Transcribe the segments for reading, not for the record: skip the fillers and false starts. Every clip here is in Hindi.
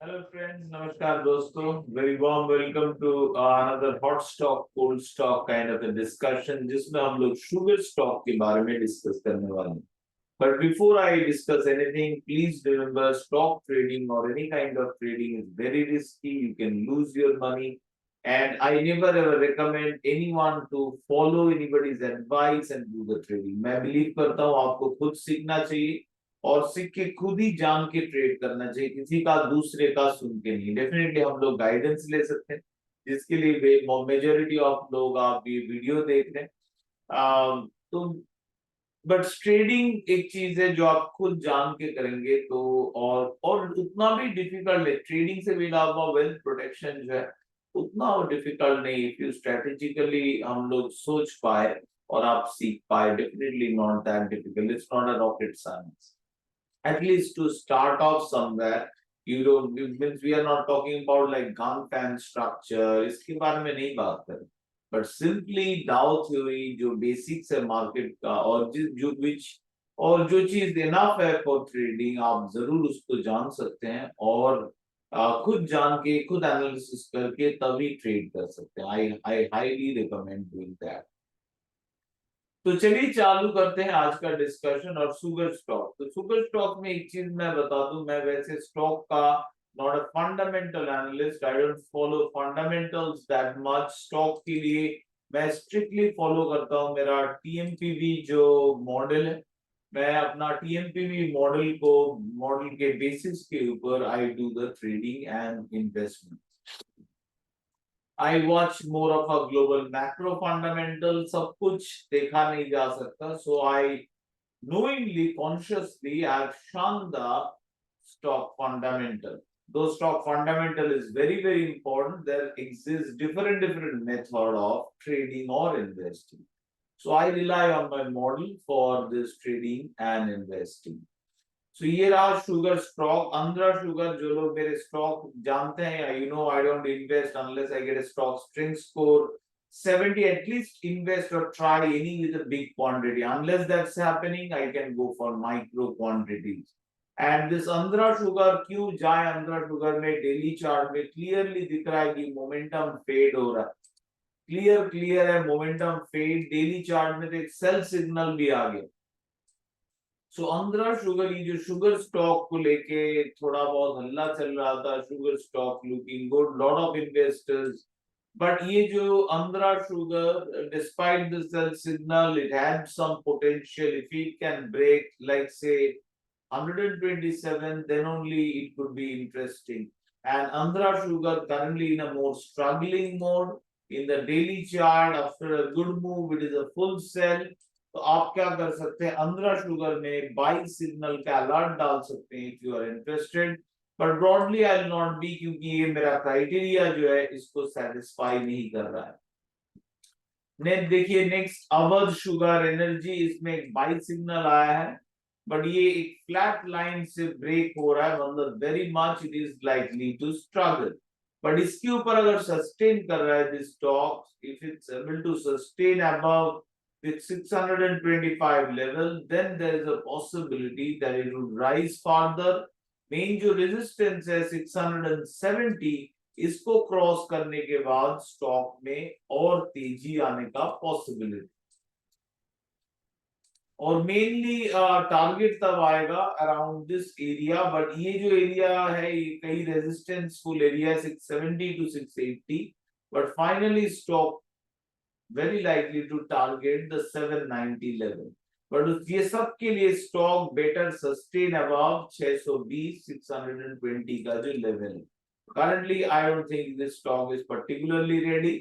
Hello friends, नमस्कार दोस्तों. Very warm welcome to another hot stock, cold stock kind of a discussion जिसमें हम लोग sugar stock के बारे में discuss करने वाले हैं. But before I discuss anything, please remember stock trading or any kind of trading is very risky. You can lose your money, and I never ever recommend anyone to follow anybody's advice and do the trading. मैं believe करता हूँ आपको खुद सीखना चाहिए और सीख के खुद ही जान के ट्रेड करना चाहिए, किसी का दूसरे का सुन के नहीं. डेफिनेटली हम लोग गाइडेंस ले सकते हैं जिसके लिए मेजोरिटी ऑफ लोग आप ये वीडियो देख रहे हैं. तो बट ट्रेडिंग एक चीज है जो आप खुद जान के करेंगे तो और उतना भी डिफिकल्ट है. ट्रेडिंग से भी इलावा वेल्थ प्रोटेक्शन जो है उतना डिफिकल्ट नहीं. इफ यू स्ट्रेटेजिकली हम लोग सोच पाए और आप सीख पाए, definitely not that difficult. It's not a rocket science. At least to start off somewhere. You don't, it means we are not talking about like gun fan structure, इसके बारे में नहीं बात कर. But simply Dow theory जो basics है market का और जिस जो which और जो चीज enough है for trading, आप जरूर उसको जान सकते हैं और खुद जान के खुद एनालिसिस करके तभी ट्रेड कर सकते हैं. I highly recommend doing that. तो चलिए चालू करते हैं आज का डिस्कशन. और शुगर स्टॉक, तो शुगर स्टॉक में एक चीज मैं बता दूं, मैं वैसे स्टॉक का not a fundamental analyst. I don't follow fundamentals that much. Stock के लिए मैं स्ट्रिक्टली फॉलो करता हूं मेरा टीएमपीवी जो मॉडल है. मैं अपना टीएमपीवी मॉडल के बेसिस के ऊपर I do the trading and investment. I watch more of a global macro fundamental. सब कुछ देखा नहीं जा सकता. So I knowingly, consciously, I have shunned the stock fundamental. Though stock fundamental is very, very important, there exists different method of trading or investing. So I rely on my model for this trading and investing. So ये रहा शुगर स्टॉक. अंद्रा शुगर, जो लोग मेरे स्टॉक जानते हैं, you know I don't invest unless I get a stock string score 70. At least invest or try any with a big quantity. Unless that's happening, I can go for micro quantities. And this Andhra sugar क्यों जाए? अंद्रा शुगर में डेली चार्ट में क्लियरली दिख रहा है कि मोमेंटम फेड हो रहा है. क्लियर है मोमेंटम फेड. डेली चार्ट में तो एक सेल सिग्नल भी आ गया. सो अंद्रा शुगर, ये जो शुगर स्टॉक को लेके थोड़ा बहुत हल्ला चल रहा था, sugar stock looking good, lot of investors. But ये जो Andhra sugar, despite the sell signal, it had some potential. If it can break like say 127, then only it could be interesting. And Andhra Sugar currently in a more struggling mode. In the daily chart, after a good move, it is a full sell. तो आप क्या कर सकते हैं? अंद्रा शुगर में बाई सिग्नल का अलर्ट डाल सकते हैं if you are interested. But broadly I will not be, क्योंकि ये मेरा क्राइटेरिया जो है इसको सेटिस्फाई नहीं कर रहा है. देखिए नेक्स्ट अवध शुगर एनर्जी, इसमें एक बाई सिग्नल आया है बट ये एक फ्लैट लाइन से ब्रेक हो रहा है. मतलब very much it is likely to struggle. But इसके ऊपर अगर सस्टेन कर रहा है this stock, if it's able to sustain above with 625 level, then there is a possibility that it will rise further. Main जो रेजिस्टेंस है 670, इसको क्रॉस करने के बाद स्टॉक में और तेजी आने का पॉसिबिलिटी. और मेनली टारगेट तब आएगा अराउंड दिस एरिया. बट ये जो एरिया है ये कई रेजिस्टेंसफुल area 670 to 680. But finally stock very likely to target the 790 level. But ये सब के लिए स्टॉक बेटर सस्टेन अबव 620 620 का जो लेवल है. Currently, I don't think this stock is particularly ready,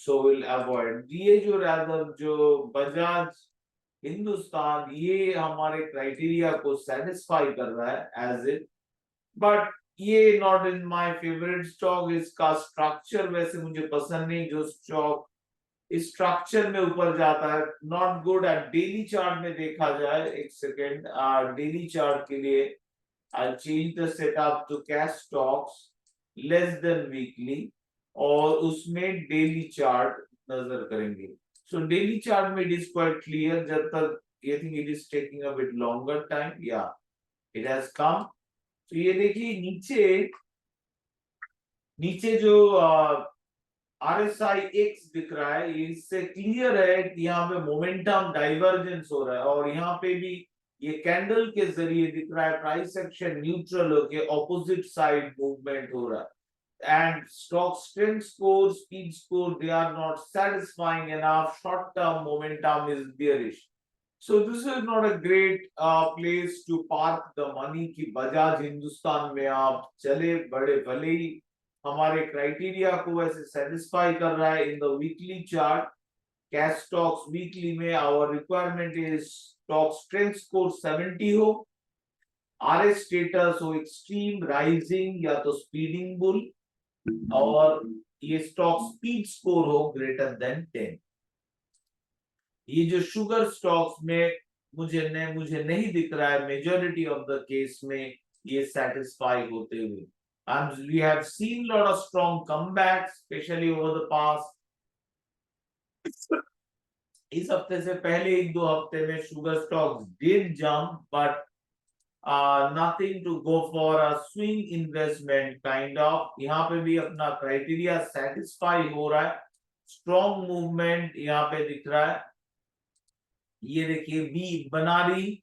so we'll avoid. ये जो rather जो बजाज हिंदुस्तान, ये हमारे क्राइटेरिया को सेटिस्फाई कर रहा है एज इट. बट ये not in my favourite stock. इसका स्ट्रक्चर वैसे मुझे पसंद नहीं. जो स्टॉक इस स्ट्रक्चर में ऊपर जाता है, not good. At daily chart में देखा जाए, एक सेकेंड, डेली चार्ट के लिए I change the setup to cash stocks less than weekly और उसमें डेली चार्ट नजर करेंगे. सो डेली चार्ट में इट इज क्वाइट क्लियर. जब तक I think it is taking a bit longer time. या इट हैज कम. तो ये देखिए नीचे नीचे जो RSI X दिख रहा है, इससे क्लियर है कि यहाँ पे मोमेंटम डाइवर्जेंस हो रहा है, और यहाँ पे भी ये कैंडल के जरिए दिख रहा है प्राइस एक्शन न्यूट्रल होके ऑपोजिट साइड मूवमेंट हो रहा है. And stock strength score, speed score, they are not satisfying enough. Short term momentum is bearish. So this is not a great place to park the money कि बजाज हिंदुस्तान में आप चले बड़े भले ही हमारे क्राइटेरिया को वैसे सेटिस्फाई कर रहा है. In the weekly chart cash stocks weekly में our requirement is stock strength score 70 हो, RS स्टेटस हो एक्सट्रीम राइजिंग या तो स्पीडिंग बुल, और ये स्टॉक स्पीड स्कोर हो ग्रेटर देन 10. ये जो शुगर स्टॉक्स में मुझे नहीं दिख रहा है मेजॉरिटी ऑफ द केस में ये सेटिस्फाई होते हुए. And we have seen lot of strong comebacks, especially over the past. इस हफ्ते से पहले एक दो हफ्ते में sugar stocks did jump, but nothing to go for a swing investment kind of. यहाँ पे भी अपना क्राइटेरिया सेटिस्फाई हो रहा है, स्ट्रॉन्ग मूवमेंट यहाँ पे दिख रहा है. ये देखिए B बनारी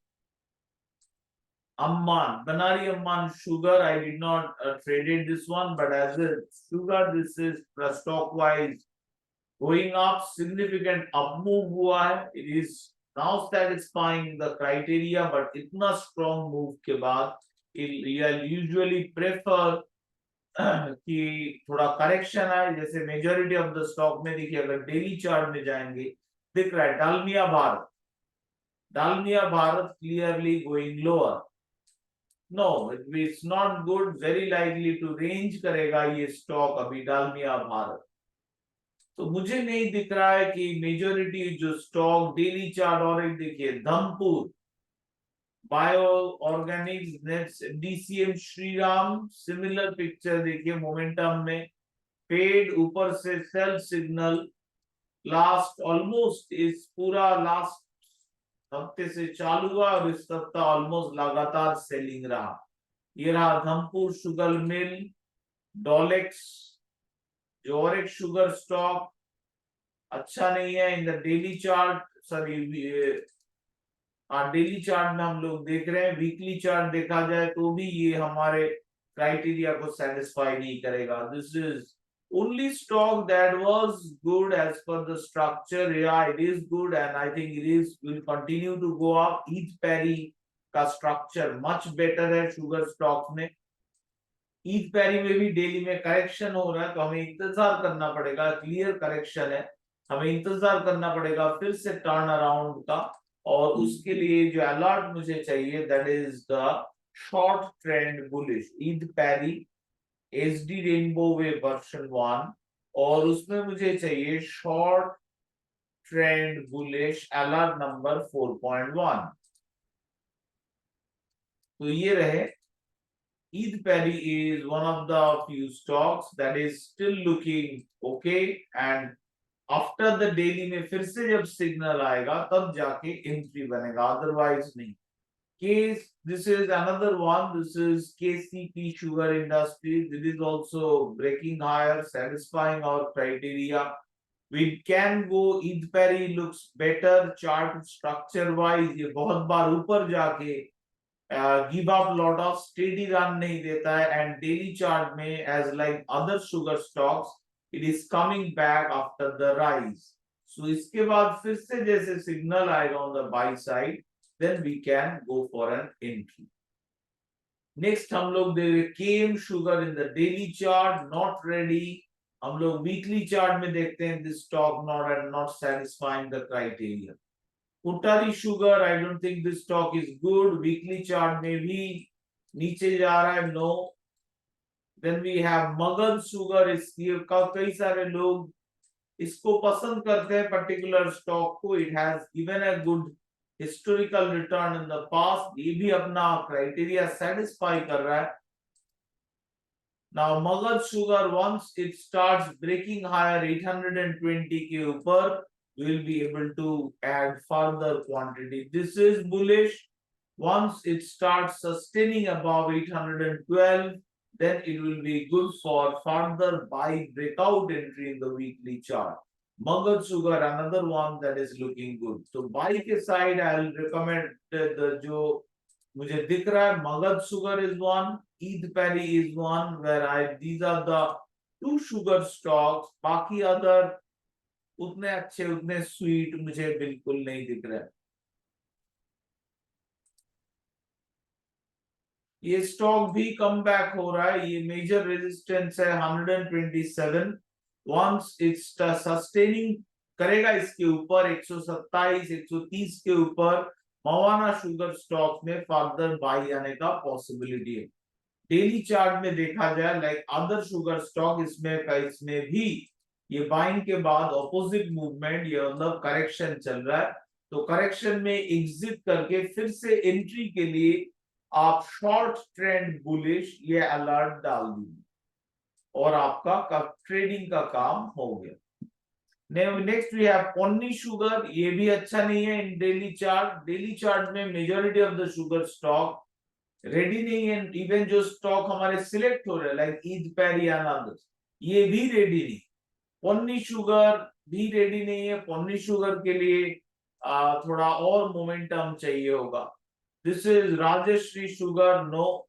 Amman sugar. I did not traded this one, but as a sugar, this is stock wise going up, significant up move हुआ है. It is now satisfying the criteria, but इतना strong move के बाद I usually prefer कि थोड़ा करेक्शन आए. जैसे मेजॉरिटी ऑफ द स्टॉक में देखिए, अगर डेली चार्ट में जाएंगे दिख रहा है Dalmia Bharat clearly going lower. No, it's not good, very likely to range करेगा ये स्टॉक अभी डालमिया भारत. तो मुझे नहीं दिख रहा है कि मेजॉरिटी जो स्टॉक डेली चार्ट, और एक देखिए Dhampur bio Organics, next DCM Shriram, similar picture देखिए मोमेंटम में पेड ऊपर से सेल सिग्नल लास्ट ऑलमोस्ट इस पूरा लास्ट हफ्ते से चालू हुआ और इस हफ्ता ऑलमोस्ट लगातार सेलिंग रहा. ये रहा धमपुर शुगर मिल, डॉलेक्स जो और एक शुगर स्टॉक अच्छा नहीं है in the daily chart. Sorry, daily chart में हम लोग देख रहे हैं. वीकली चार्ट देखा जाए तो भी ये हमारे क्राइटेरिया को सेटिस्फाई नहीं करेगा. This is only stock that was good as per the structure. Yeah, it is good, and I think will continue to go up. Each Perry का structure much better है शुगर स्टॉक में. ईद पैरी में भी डेली में करेक्शन हो रहा है, तो हमें इंतजार करना पड़ेगा. क्लियर करेक्शन है, हमें इंतजार करना पड़ेगा फिर से टर्न अराउंड का. और उसके लिए जो अलर्ट मुझे चाहिए that is the short trend bullish EID Parry SD rainbow wave version 1, और उसमें मुझे चाहिए short trend bullish alert number 4.1. तो ये रहे. Eid Perry is one of the few stocks that is still looking okay, and after the daily में फिर से जब सिग्नल आएगा तब जाके एंट्री बनेगा, अदरवाइज नहीं. Case, this is another one. This is KCP Sugar Industries. It is also breaking higher, satisfying our criteria. We can go. Eid Perry looks better chart structure wise. ये बहुत बार ऊपर जाके give up lot of steady run नहीं देता है, and daily chart में as like other sugar stocks, it is coming back after the rise. So इसके बाद फिर से जैसे सिग्नल आएगा on the buy side, then we can go for an entry. Next हम लोग देख KM Sugar in the daily chart, not ready. हम लोग weekly chart में देखते हैं this stock not satisfying the criteria. Uttari Sugar, I don't think this stock is good. Weekly chart में भी नीचे जा रहा है, no. Then we have Magad Sugar. इसकी कई सारे लोग इसको पसंद करते हैं पर्टिकुलर स्टॉक को. It has given a good historical return in the past. ये भी अपना क्राइटेरिया सेटिस्फाई कर रहा है. Now Magad Sugar, once it starts breaking higher 820 के ऊपर, we will be able to add further quantity. This is bullish. once it starts sustaining above 812, then it will be good for further buy breakout entry in the weekly chart. Magad Sugar, another one that is looking good. So buy के side, I'll recommend the जो मुझे दिख रहा है, Magad Sugar is one, Eid Paddy is one, where these are the two sugar stocks. बाकी other उतने अच्छे उतने स्वीट मुझे बिल्कुल नहीं दिख रहे. ये स्टॉक भी कम बैक हो रहा है. ये मेजर रेजिस्टेंस है 127. वंस इट्स सस्टेनिंग करेगा इसके ऊपर 127 130 के ऊपर, मवाना शुगर स्टॉक में फर्दर बाई आने का पॉसिबिलिटी है. डेली चार्ट में देखा जाए लाइक अदर शुगर स्टॉक, इसमें भी ये बाइंग के बाद ऑपोजिट मूवमेंट, ये मतलब करेक्शन चल रहा है. तो करेक्शन में एग्जिट करके फिर से एंट्री के लिए आप शॉर्ट ट्रेंड बुलिश ये अलर्ट डाल दीजिए और आपका ट्रेडिंग का काम हो गया. Next we have Ponni sugar. ये भी अच्छा नहीं है in daily chart. Daily chart में majority of the sugar stock ready नहीं है. इवन जो स्टॉक हमारे सिलेक्ट हो रहे हैं like EID Parry and others, ये भी रेडी नहीं. पोन्नी शुगर भी रेडी नहीं है. पोन्नी शुगर के लिए थोड़ा और मोमेंटम चाहिए होगा. This is Rajeshri Sugar, no.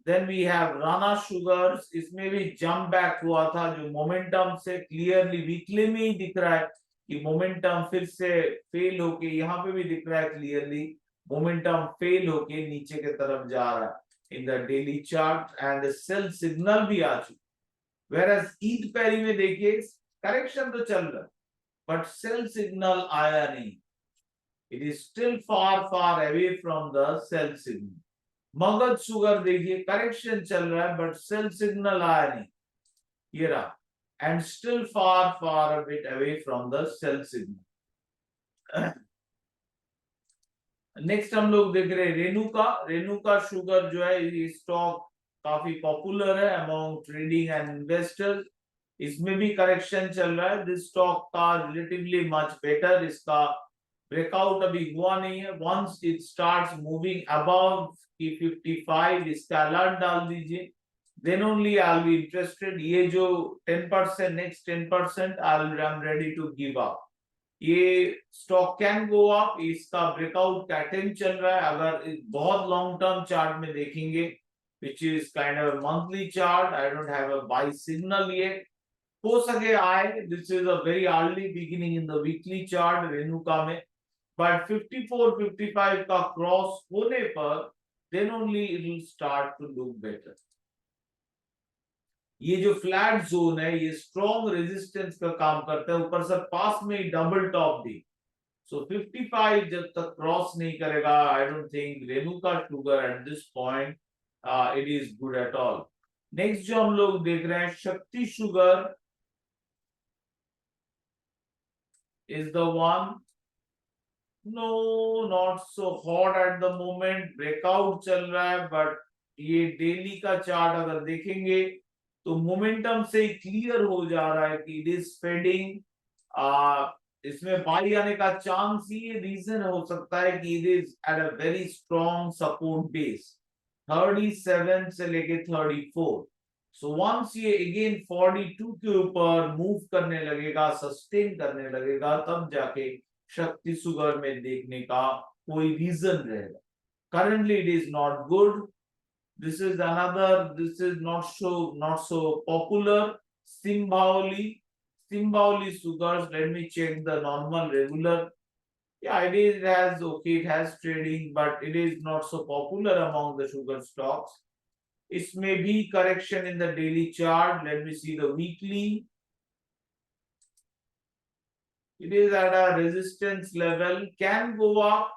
Then we have Rana Sugars. इसमें भी जंप बैक हुआ था जो मोमेंटम से क्लियरली वीकली में ही दिख रहा है कि मोमेंटम फिर से फेल होके, यहाँ पे भी दिख रहा है क्लियरली मोमेंटम फेल होके नीचे के तरफ जा रहा है in the daily chart and sell signal भी आ चुका. Whereas ईद पैरी में देखिए करेक्शन तो चल रहा है बट सेल सिग्नल आया नहीं. It is still far away from the sell signal. Magadh sugar देखिए करेक्शन चल रहा है बट सेल सिग्नल आया नहीं. ये रहा and still far a bit away from the sell signal. Next हम लोग देख रहे हैं रेणुका. रेणुका शुगर जो है ये स्टॉक काफी पॉपुलर है अमॉन्ग ट्रेडिंग एंड इन्वेस्टर्स. इसमें भी करेक्शन चल रहा है. दिस स्टॉक का रिलेटिवली मच बेटर. इसका ब्रेकआउट अभी हुआ नहीं है. Once it starts moving above की 55, इसका अलर्ट डाल दीजिए. Then only I will be interested. ये जो 10%, next 10% I am ready to give up. ये स्टॉक कैन गो अप. इसका ब्रेकआउट का अटेम्प्ट चल रहा है. अगर बहुत लॉन्ग टर्म चार्ट में देखेंगे which is kind of a monthly chart, I don't have a buy signal yet. हो सके आए. This is a very early beginning in the weekly chart Renuka में. But 54-55 का क्रॉस होने पर then only it will start to look better. ये जो फ्लैट जोन है ये स्ट्रॉन्ग रेजिस्टेंस का काम करता है. ऊपर से पास में ही डबल टॉप दी. सो 55 जब तक क्रॉस नहीं करेगा I don't think Renuka sugar at this point it is good at all. Next जो हम लोग देख रहे हैं शक्ति sugar is the one. No, not so hot at the moment. Breakout चल रहा है बट ये डेली का चार्ट अगर देखेंगे तो मोमेंटम से क्लियर हो जा रहा है कि इट इज फेडिंग. इसमें बाई आने का चांस ये रीजन हो सकता है कि it is at a very strong support base 37 से लेके 34. सो वंस ये अगेन 42 के ऊपर मूव करने लगेगा, सस्टेन करने लगेगा, तब जाके शक्ति शुगर में देखने का कोई रीजन रहेगा. currently it is not good. This is not so popular. Simbaoli sugars, let me check the normal regular. Yeah, it has trading but it is not so popular among the sugar stocks. इसमें भी correction in the daily chart. Let me see the weekly. It is at a resistance level, can go up.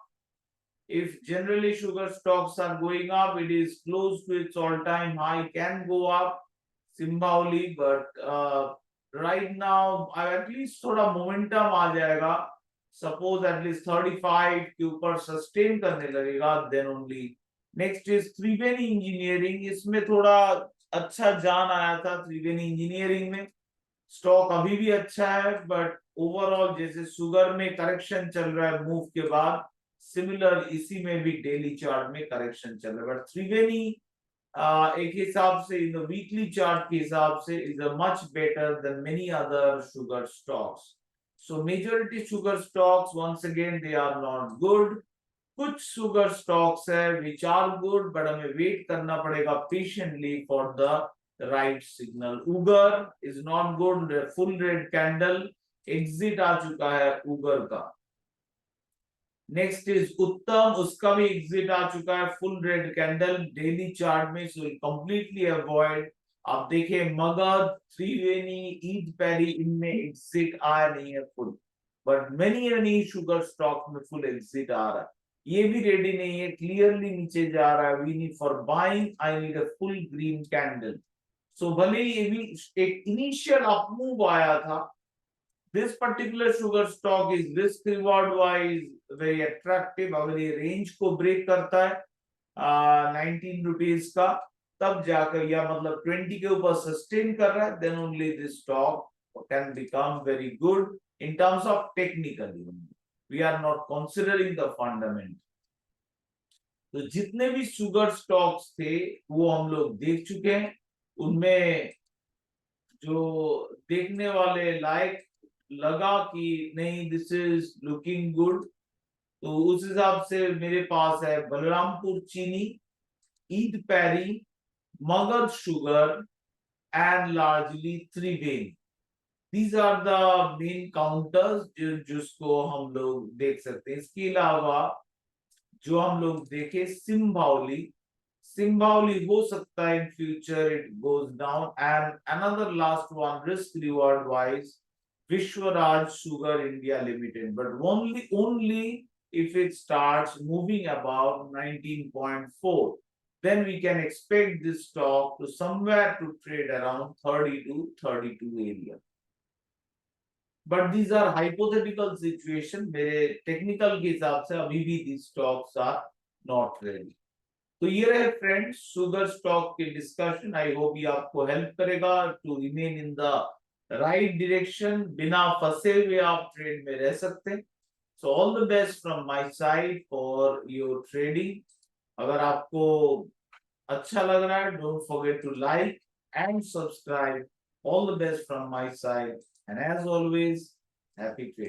If generally sugar stocks are going up, it is close to its all-time high, can go up symbolically, but right now at least थोड़ा momentum आ जाएगा. Suppose at least 35 के ऊपर sustain करने लगेगा, then only. Next is Triveni engineering. इसमें थोड़ा अच्छा जान आया था त्रिवेणी इंजीनियरिंग में. स्टॉक अभी भी अच्छा है बट ओवरऑल जैसे शुगर में करेक्शन चल रहा है मूव के बाद, सिमिलर इसी में भी डेली चार्ट में करेक्शन चल रहा है, बट त्रिवेणी एक हिसाब से इन द वीकली चार्ट के हिसाब से is a much better than many other sugar stocks. So majority sugar stocks once again they are not good. कुछ शुगर स्टॉक्स है विच आर गुड, बट हमें वेट करना पड़ेगा patiently for the right signal. Ugar is not good, full red candle, exit आ चुका है उगर का. नेक्स्ट इज उत्तम, उसका भी एग्जिट आ चुका है, full red candle daily chart में, सो कंप्लीटली अवॉइड. आप देखिए मगध, त्रिवेणी, ईद पैरी, इनमें एग्जिट आया नहीं है full, but many sugar stock में फुल एग्जिट आ रहा है. ये भी रेडी नहीं है, क्लियरली नीचे जा रहा है. We need for buying, I need a full green candle. So भले ही ये भी एक इनिशियल अपमूव आया था, this particular sugar stock is risk reward wise very attractive. अगर ये रेंज को ब्रेक करता है 19 रुपीज का, तब जाकर, या मतलब 20 के ऊपर सस्टेन कर रहा है, then only this stock can become very good in terms of technical. We are not considering the fundament. तो जितने भी शुगर स्टॉक्स थे वो हम लोग देख चुके हैं. उनमें जो देखने वाले लायक लगा कि नहीं दिस इज लुकिंग गुड, तो उस हिसाब से मेरे पास है Balrampur Chini, EID Parry, Magadh sugar and largely Triveni. These are the main counters जिसको हम लोग देख सकते हैं. इसके अलावा जो हम लोग देखे सिंभावली, सिंभावली हो सकता है in future it goes down. And another last one risk reward wise Vishwaraj Sugar India Limited, but only if it starts moving above 19.4, then we can expect this stock to somewhere to trade around 30 to 32 area. But these are hypothetical situation. मेरे टेक्निकल के हिसाब से अभी भी these stocks are not ready. तो ये रहे फ्रेंड्स शुगर स्टॉक के डिस्कशन. आई होप ये आपको हेल्प करेगा to remain in the right direction. बिना फंसे हुए आप ट्रेड में रह सकते हैं. So all the best from my side for your trading. अगर आपको अच्छा लग रहा है, don't forget to like and subscribe. All the best from my side and as always happy trading.